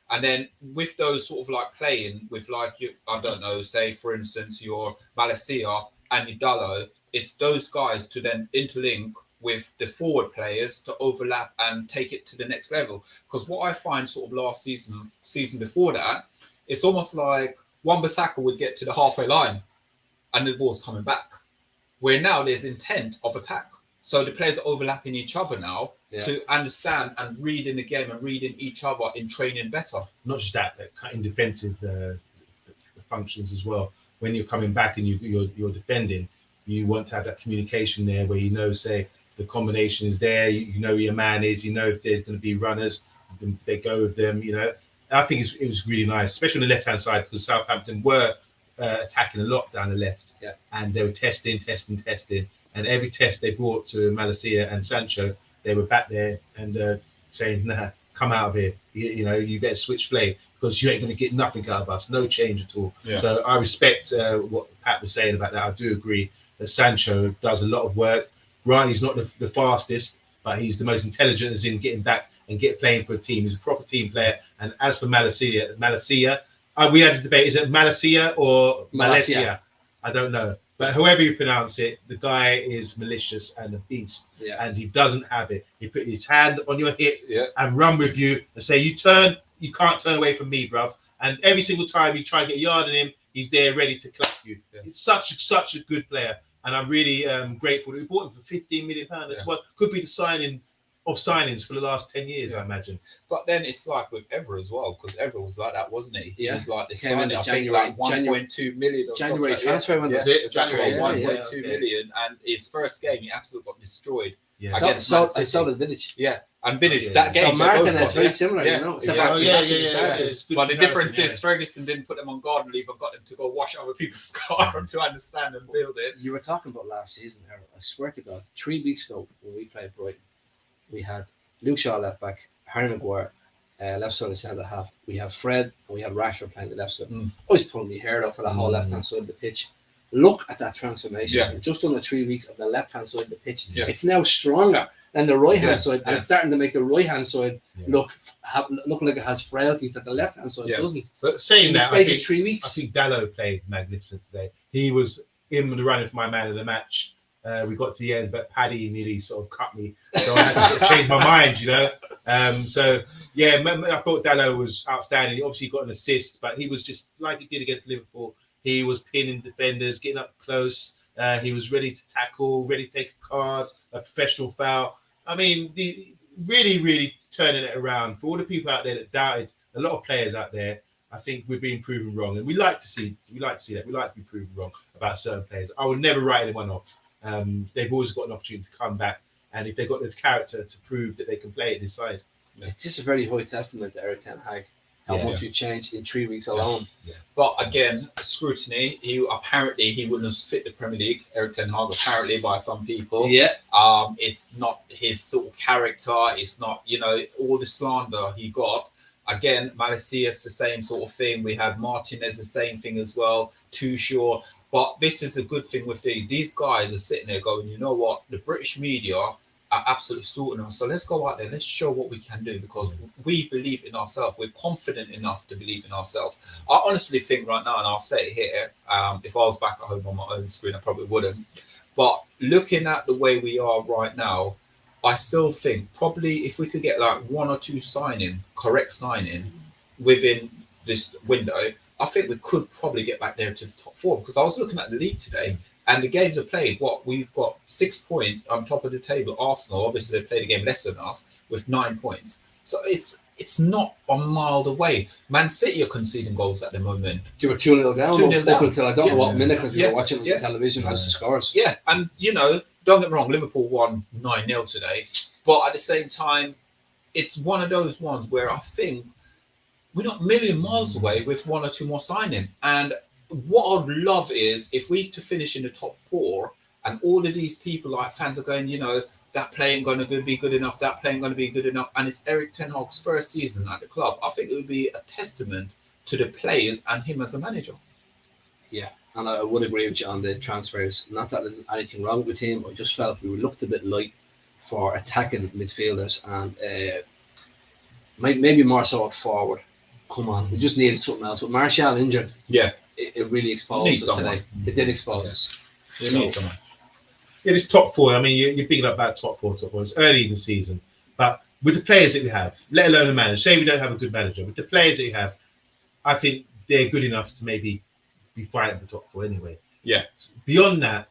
And then with those sort of like playing with like you, I don't know, say for instance your Malacia and Dalot, it's those guys to then interlink with the forward players to overlap and take it to the next level. Because what I find sort of last season before that, it's almost like Wan-Bissaka would get to the halfway line and the ball's coming back. Where now there's intent of attack. So the players are overlapping each other now to understand and reading the game and reading each other in training better. Not just that, but cutting defensive functions as well. When you're coming back and you're defending, you want to have that communication there where say the combination is there, you know where your man is, you know if there's going to be runners, they go with them, I think it was really nice, especially on the left-hand side, because Southampton were attacking a lot down the left, and they were testing, and every test they brought to Malacia and Sancho, they were back there and saying, nah, come out of here, you better switch play, because you ain't going to get nothing out of us, no change at all. Yeah. So I respect what Pat was saying about that. I do agree that Sancho does a lot of work. Granted, he's not the fastest, but he's the most intelligent as in getting back and playing for a team. He's a proper team player. And as for Malacia, we had a debate, is it Malacia or Malacia? I don't know. But however you pronounce it, the guy is malicious and a beast. Yeah. And he doesn't have it. He put his hand on your hip and run with you and say, you can't turn away from me, bruv. And every single time you try and get a yard on him, he's there ready to clap you. Yeah. It's such a good player. And I'm really grateful that we bought him for £15 million. That's what could be the signing of signings for the last 10 years, I imagine. But then it's like with Evra as well, because Evra was like that, wasn't he? He was like the Came in signing, I think January- like 1.2 million or January something. transfer window. Was it? January, Yeah, 1.2 million, and his first game he absolutely got destroyed. Yeah. Against So Man City. did Village. Yeah, and Village Yeah. that game. So they both Martinez got, very yeah. similar, Yeah. you know. Yeah. Except Oh, for yeah, Matthew yeah, started. yeah. It's good But the comparison, difference yeah. is Ferguson didn't put them on garden leave and got them to go wash other people's car to understand and build it. You were talking about last season, Harold. I swear to God, 3 weeks ago when we played Brighton, we had Luke Shaw left back, Harry Maguire left side of centre half. We have Fred and we had Rashford playing the left side. I was pulling my hair out for the whole left hand side of the pitch. Look at that transformation. Yeah. In just under 3 weeks of the left hand side of the pitch. Yeah. It's now stronger than the right hand side, and Yeah. it's starting to make the right hand side Yeah. looking like it has frailties that the left hand side Yeah. doesn't. But saying In the that, space I of 3 think weeks. Dalot played magnificent today. He was in the running for my man of the match. We got to the end, but Paddy nearly sort of cut me, so I had to sort of change my mind, you know. So yeah, I thought Dalot was outstanding. He obviously got an assist, but he was just like he did against Liverpool. He was pinning defenders, getting up close. He was ready to tackle, ready to take a card, a professional foul. I mean, really turning it around for all the people out there that doubted. A lot of players out there, I think we're being proven wrong, and we like to see that. We like to be proven wrong about certain players. I would never write anyone off. They've always got an opportunity to come back, and if they've got the character to prove that they can play at this side. It's just a very high testament to Eric Ten Hag. How much you changed in 3 weeks alone. Yeah. But again, scrutiny. He wouldn't have fit the Premier League. Eric Ten Hag apparently by some people. Yeah. It's not his sort of character. It's not all the slander he got. Again, Malacius the same sort of thing. We had Martinez the same thing as well. Too sure. But this is a good thing with these guys are sitting there going, you know what? The British media are absolutely stalking us. So let's go out there. Let's show what we can do because we believe in ourselves. We're confident enough to believe in ourselves. I honestly think right now, and I'll say it here, if I was back at home on my own screen, I probably wouldn't. But looking at the way we are right now, I still think probably if we could get like 1 or 2 correct signing within this window, I think we could probably get back there to the top 4 because I was looking at the league today and the games are played. We've got 6 points on top of the table. Arsenal, obviously, they played a game less than us with 9 points. So it's not a mile away. Man City are conceding goals at the moment. They were 2-0 down. 2-0 down. Up until I don't know what minute because we were watching on the television as the scores. Yeah, and don't get me wrong, Liverpool won 9-0 today. But at the same time, it's one of those ones where I think we're not a million miles away with 1 or 2 more signing. And what I'd love is if we to finish in the top 4 and all of these people like fans are going, that play ain't going to be good enough, that play ain't going to be good enough. And it's Eric Ten Hag's first season at the club. I think it would be a testament to the players and him as a manager. Yeah, and I would agree with you on the transfers. Not that there's anything wrong with him. I just felt we looked a bit light for attacking midfielders and maybe more so forward. Come on, we just needed something else. With Martial injured, it really exposed us today. It did expose us. You need someone. Yeah, this top 4. I mean, you're picking up about top 4. It's early in the season, but with the players that we have, let alone the manager, say we don't have a good manager, with the players that we have, I think they're good enough to maybe be fighting for top 4 anyway. Yeah. Beyond that,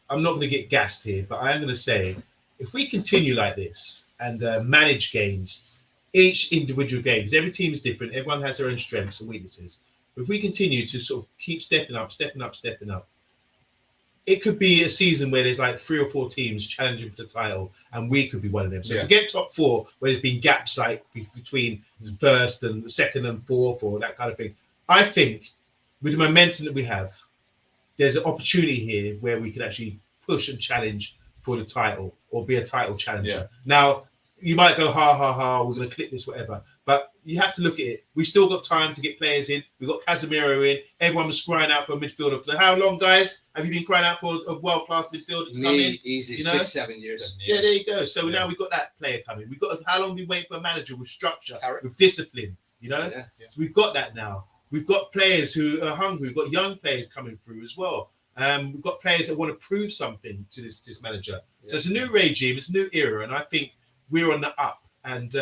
I'm not going to get gassed here, but I am going to say, if we continue like this and manage games, each individual game, because every team is different, everyone has their own strengths and weaknesses. But if we continue to sort of keep stepping up, it could be a season where there's like 3 or 4 teams challenging for the title, and we could be one of them. So forget top 4, where there's been gaps like between first and second and fourth or that kind of thing. I think with the momentum that we have, there's an opportunity here where we could actually push and challenge for the title or be a title challenger. Yeah. Now, you might go, we're going to clip this, whatever. But you have to look at it. We've still got time to get players in. We've got Casemiro in. Everyone was crying out for a midfielder. For how long, guys? Have you been crying out for a world-class midfielder to come in? Easy, 6-7 years. Yeah, there you go. So now we've got that player coming. How long have we waited for a manager with structure, with discipline, So we've got that now. We've got players who are hungry. We've got young players coming through as well. We've got players that want to prove something to this manager. So it's a new regime, it's a new era, and I think we're on the up. And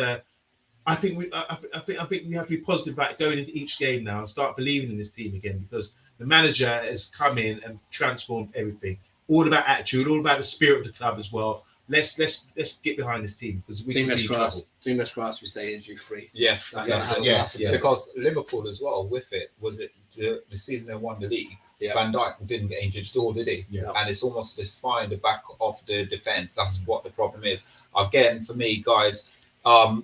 I think we have to be positive about going into each game now and start believing in this team again, because the manager has come in and transformed everything. All about attitude, all about the spirit of the club as well. let's get behind this team because we can be in Fingers trouble. crossed we stay injury free. Yeah, That's that's gonna it. have a massive impact. Because Liverpool as well, with it, was it the season they won the league? Yeah. Van Dijk didn't get injured at all, did he? Yeah. And it's almost the spine, the back of the defense. That's what the problem is. Again, for me, guys,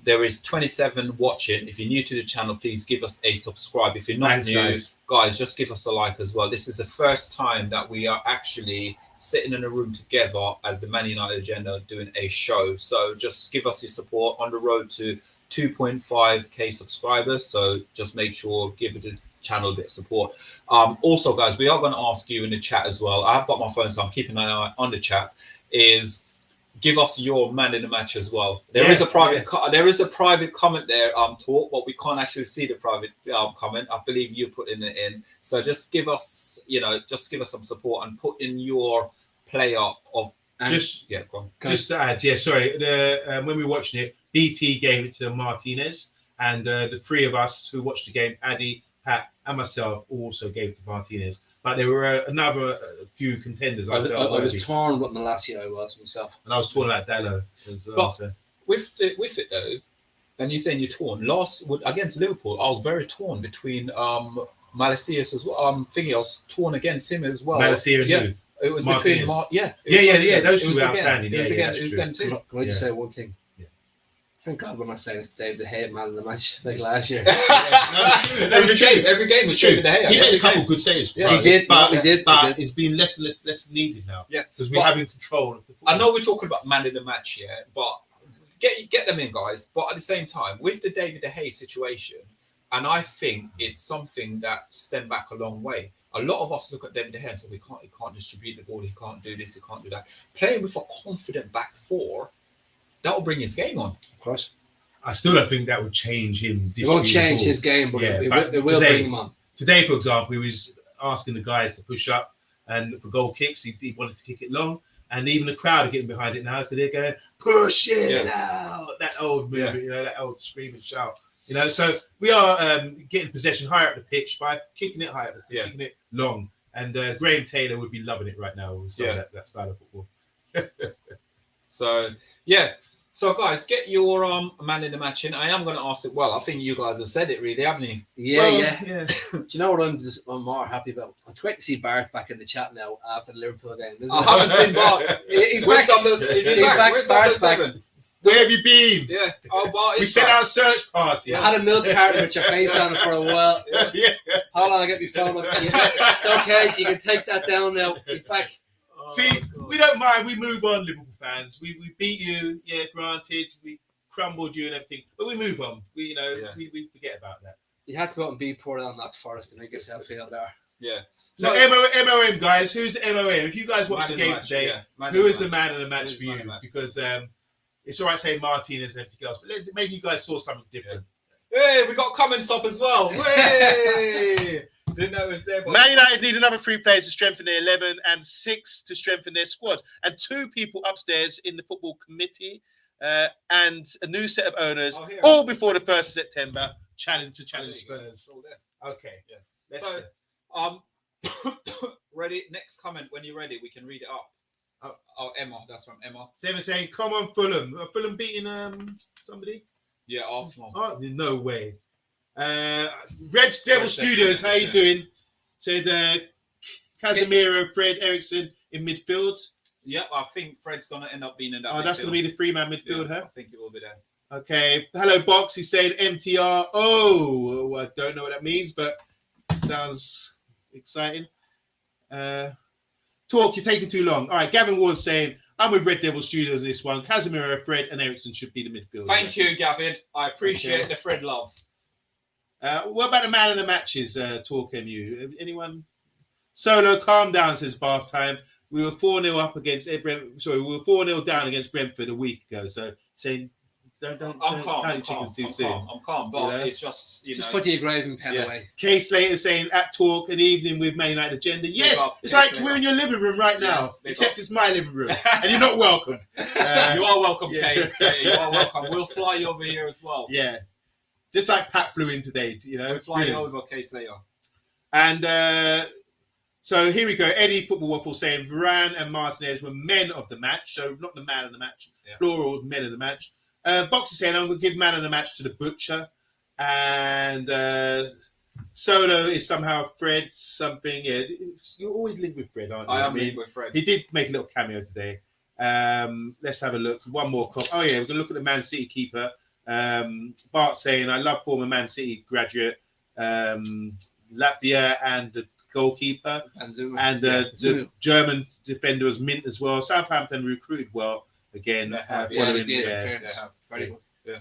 there is 27 watching. If you're new to the channel, please give us a subscribe. If you're not new, guys, just give us a like as well. This is the first time that we are actually sitting in a room together as the Man United Agenda doing a show. So just give us your support on the road to 2.5k subscribers. So just make sure, give the channel a bit of support. Also, guys, we are going to ask you in the chat as well. I've got my phone, so I'm keeping an eye on the chat. Give us your man in the match as well. There is a private comment there, talk, but we can't actually see the private comment. I believe you put it in. So just give us, some support and put in your player of go on. Just to add, sorry. When we were watching it, BT gave it to Martinez, and the three of us who watched the game, Addy, Pat, and myself, also gave it to Martinez. But there were another few contenders. I was torn what Malacia was myself. And I was torn about Dallo as well. But with it though, and you're saying you're torn. Against Liverpool, I was very torn between Malacias as well. I was torn against him as well. Malacia and who? It was Martinez. between Those two were outstanding. It was against them too. Can I just say one thing? Thank God we're not saying it's Dave the Hay man in the match like last year. Every game was David De Gea. He made a couple good saves. Yeah, he did. But it's been less and less needed now. Yeah, because we're having control of the football. I know we're talking about man in the match here, but get them in, guys. But at the same time, with the David De Gea situation, and I think it's something that stemmed back a long way. A lot of us look at David De Gea and say, he can't distribute the ball, he can't do this, he can't do that. Playing with a confident back four, that will bring his game on. Of course. I still don't think that would change him. It won't change his game, but it will bring him on. Today, for example, he was asking the guys to push up and for goal kicks. He wanted to kick it long. And even the crowd are getting behind it now because they're going, push it out. That old movement, that old scream and shout. So we are getting possession higher up the pitch by kicking it higher, kicking it long. And Graham Taylor would be loving it right now with that style of football. So, guys, get your man in the match in. I am going to ask it. Well, I think you guys have said it, really, haven't you? Yeah. Do you know what I'm more happy about? It's great to see Bart back in the chat now after the Liverpool game. I haven't seen Bart. He's back. He's back. Where's Bart's back. Where have you been? Yeah. Oh, Bart we sent out a search party. I had a milk carton with your face on it for a while. Hold on, I'll get my phone up. It's okay. You can take that down now. He's back. We don't mind. We move on, Liverpool fans. We beat you, granted. We crumbled you and everything, but we move on. We forget about that. You had to go out and be poured on that Forest to make yourself feel better. Yeah. So MOM, guys. Who's the MOM? If you guys watch the game today, who is the man of the match for you? Because it's all right saying Martinez and everything else, but maybe you guys saw something different. Hey, we got comments up as well. Hey. Didn't know it was there. Man United need another 3 players to strengthen their 11 and 6 to strengthen their squad. And 2 people upstairs in the football committee and a new set of owners, all before the 1st of September, challenge Spurs. Okay. Yeah. So, ready? Next comment when you're ready. We can read it up. Oh, Emma. That's from Emma. Emma saying, come on, Fulham. Fulham beating somebody? Yeah, Arsenal. Oh, no way. Red Devil Studios, how you doing? Said Casemiro, Fred, Ericsson in midfield. Yep, I think Fred's going to end up being in that midfield. That's going to be the 3-man midfield, huh? I think it will be there. Okay. Hello, Box. He's saying MTR. Oh, I don't know what that means, but it sounds exciting. Talk, you're taking too long. All right, Gavin Ward's saying, I'm with Red Devil Studios in this one. Casemiro, Fred, and Ericsson should be the midfield. Thank you, Gavin. I appreciate the Fred love. What about the man of the matches, TalkMU? Anyone? Solo, calm down, says Bath Time. We were 4-0 up against we were 4-0 down against Brentford a week ago. So saying don't I'm calm. I'm calm, but it's just just put your engraving pen away. K Slater saying at Talk an evening with Man United Agenda. Yes, it's like we're in your living room right now, except it's my living room, and you're not welcome. You are welcome, K Slater. You are welcome. We'll fly you over here as well. Yeah. Just like Pat flew in today, We're flying over case later. And So here we go. Eddie Football Waffle saying Varane and Martinez were men of the match. So not the man of the match, plural men of the match. Boxer saying I'm going to give man of the match to the Butcher. And Solo is somehow Fred something. Yeah, you always link with Fred, aren't you? I am linked with Fred. He did make a little cameo today. Let's have a look. One more. Oh yeah, we're going to look at the Man City keeper. Bart saying I love former Man City graduate Latvia and the goalkeeper and the German defender was mint as well. Southampton recruited well again. Following, very good.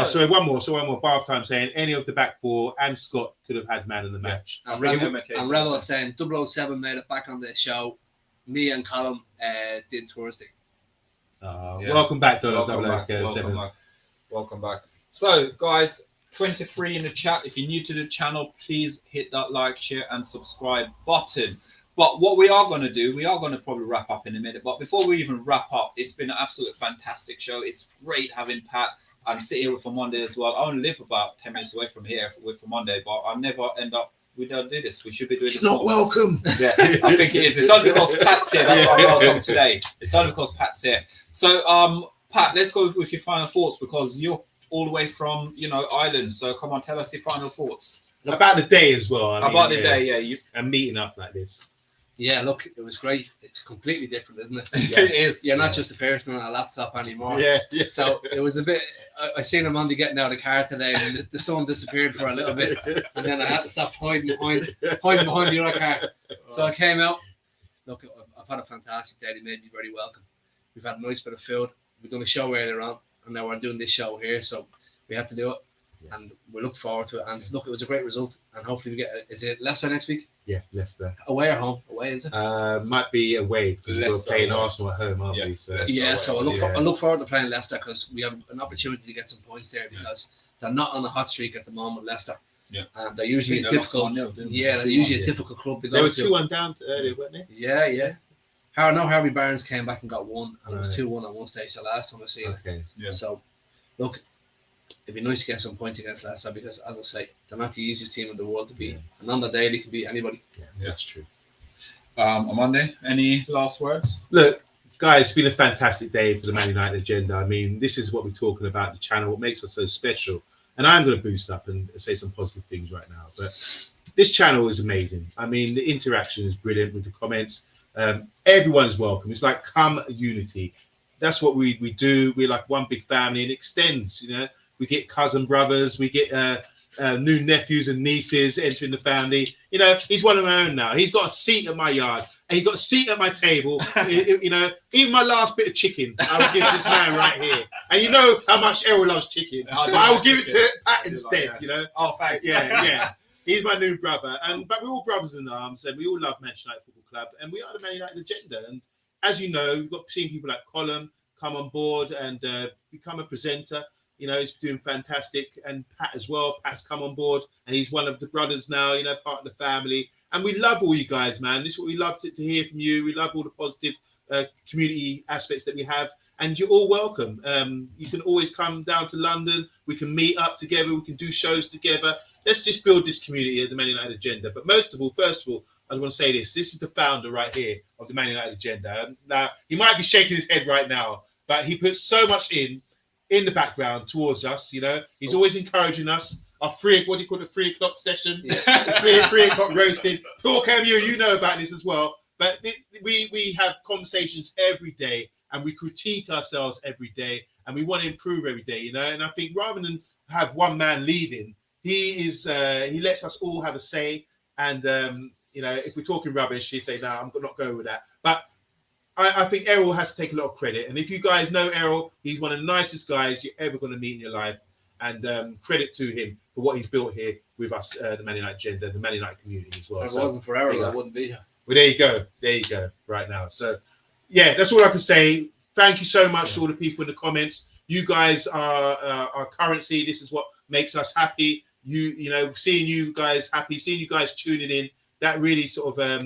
So one more. Bath time saying any of the back four and Scott could have had man in the match. And Rebel saying 007 made it back on the show. Me and Callum did Thursday. Welcome back, Donald. Welcome back. So, guys, 23 in the chat. If you're new to the channel, please hit that like, share, and subscribe button. But what we are going to do, we are going to probably wrap up in a minute. But before we even wrap up, it's been an absolute fantastic show. It's great having Pat. I'm sitting here with Omundi as well. I only live about 10 minutes away from here with Omundi, but I never end up. We don't do this. We should be doing this. It's not welcome. Yeah, I think it is. It's only because Pat's here. That's why I'm welcome today. It's only because Pat's here. So, Pat, let's go with your final thoughts because you're all the way from, Ireland. So come on, tell us your final thoughts. About the day as well. The day. And meeting up like this. Yeah, look, it was great. It's completely different, isn't it? It is. You're not just a person on a laptop anymore. Yeah. So it was a bit. I seen Omundi getting out of the car today, and the sun disappeared for a little bit, and then I had to stop hiding behind the other car. So I came out. Look, I've had a fantastic day. They made me very welcome. We've had a nice bit of food. We've done a show earlier on, and now we're doing this show here. So we had to do it, and we look forward to it. And look, it was a great result, and hopefully we get. Is it Leicester next week? Yeah, Leicester. Away or home? Away, is it? Might be away because we're playing Arsenal at home, aren't we? So so I look forward to playing Leicester because we have an opportunity to get some points there because they're not on a hot streak at the moment, Leicester. Yeah, and they're usually a difficult. They're usually a difficult club to go to. They were 2-1 down earlier, weren't they? Yeah. Harvey Barnes came back and got one, and it was 2-1 at one stage. So last time I seen it. Okay. Yeah. So look. It'd be nice to get some points against Leicester because, as I say, they're not the easiest team in the world to beat. And on the day, they can beat anybody. Yeah, that's true. Omundi, any last words? Look, guys, it's been a fantastic day for the Man United agenda. I mean, this is what we're talking about, the channel, what makes us so special. And I'm going to boost up and say some positive things right now. But this channel is amazing. I mean, the interaction is brilliant with the comments. Everyone is welcome. It's like come unity. That's what we do. We're like one big family and it extends, We get cousin brothers, we get new nephews and nieces entering the family. He's one of my own now. He's got a seat at my yard and he's got a seat at my table. Even my last bit of chicken, I will give this man right here. And you know how much Errol loves chicken. But I will give it to Pat instead, Oh, thanks. Yeah. He's my new brother. But we're all brothers in arms and we all love Manchester United Football Club and we are the Man United agenda. And as you know, we've got seen people like Colin come on board and become a presenter. He's doing fantastic, and Pat as well. Pat's come on board, and he's one of the brothers now. Part of the family, and we love all you guys, man. This is what we love to hear from you. We love all the positive community aspects that we have, and you're all welcome. You can always come down to London. We can meet up together. We can do shows together. Let's just build this community at the Man United agenda. But first of all, I want to say this. This is the founder right here of the Man United agenda. Now he might be shaking his head right now, but he puts so much in the background towards us, he's always encouraging us. Our 3 o'clock session, 3 o'clock roasting. TalkMU, you know about this as well. But we have conversations every day and we critique ourselves every day and we want to improve every day, And I think rather than have one man leading, he lets us all have a say. And if we're talking rubbish, he say, "No, I'm not going with that." But I think Errol has to take a lot of credit. And if you guys know Errol, he's one of the nicest guys you're ever going to meet in your life. And credit to him for what he's built here with us, the Man United agenda, the Man United community as well. If it wasn't for Errol, I wouldn't be here. Well, there you go, right now. So, yeah, that's all I can say. Thank you so much to all the people in the comments. You guys are our currency. This is what makes us happy. Seeing you guys happy, seeing you guys tuning in, that really sort of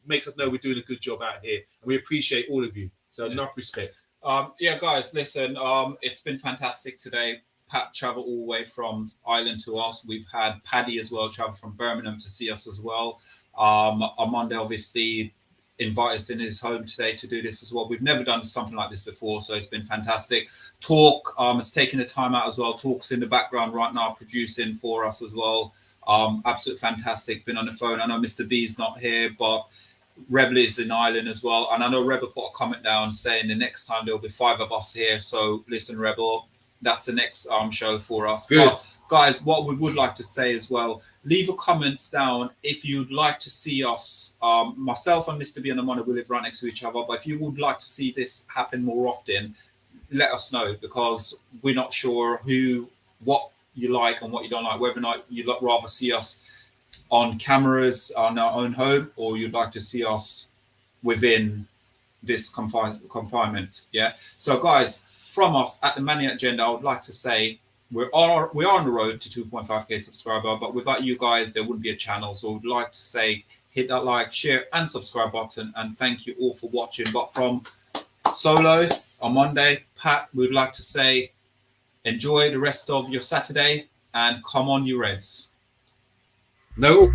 makes us know we're doing a good job out here. And we appreciate all of you. So enough respect. Guys, listen, it's been fantastic today. Pat traveled all the way from Ireland to us. We've had Paddy as well travel from Birmingham to see us as well. Armando obviously invited us in his home today to do this as well. We've never done something like this before, so it's been fantastic. Talk has taken the time out as well. Talk's in the background right now, producing for us as well. Absolute fantastic. Been on the phone. I know Mr. B's not here, but Rebel is in Ireland as well. And I know Rebel put a comment down saying the next time there'll be 5 of us here. So listen, Rebel, that's the next show for us. Good. But guys, what we would like to say as well, leave a comments down if you'd like to see us, myself and Mr. B and Amanda will live right next to each other, but if you would like to see this happen more often, let us know, because we're not sure what you like and what you don't like, whether or not you'd rather see us on cameras on our own home, or you'd like to see us within this confinement. Yeah. So guys, from us at the Maniac Agenda, I would like to say we are on the road to 2.5k subscriber, but without you guys there wouldn't be a channel. So we'd like to say hit that like, share and subscribe button, and thank you all for watching. But from Solo on Monday, Pat, we'd like to say enjoy the rest of your Saturday and come on you Reds. No.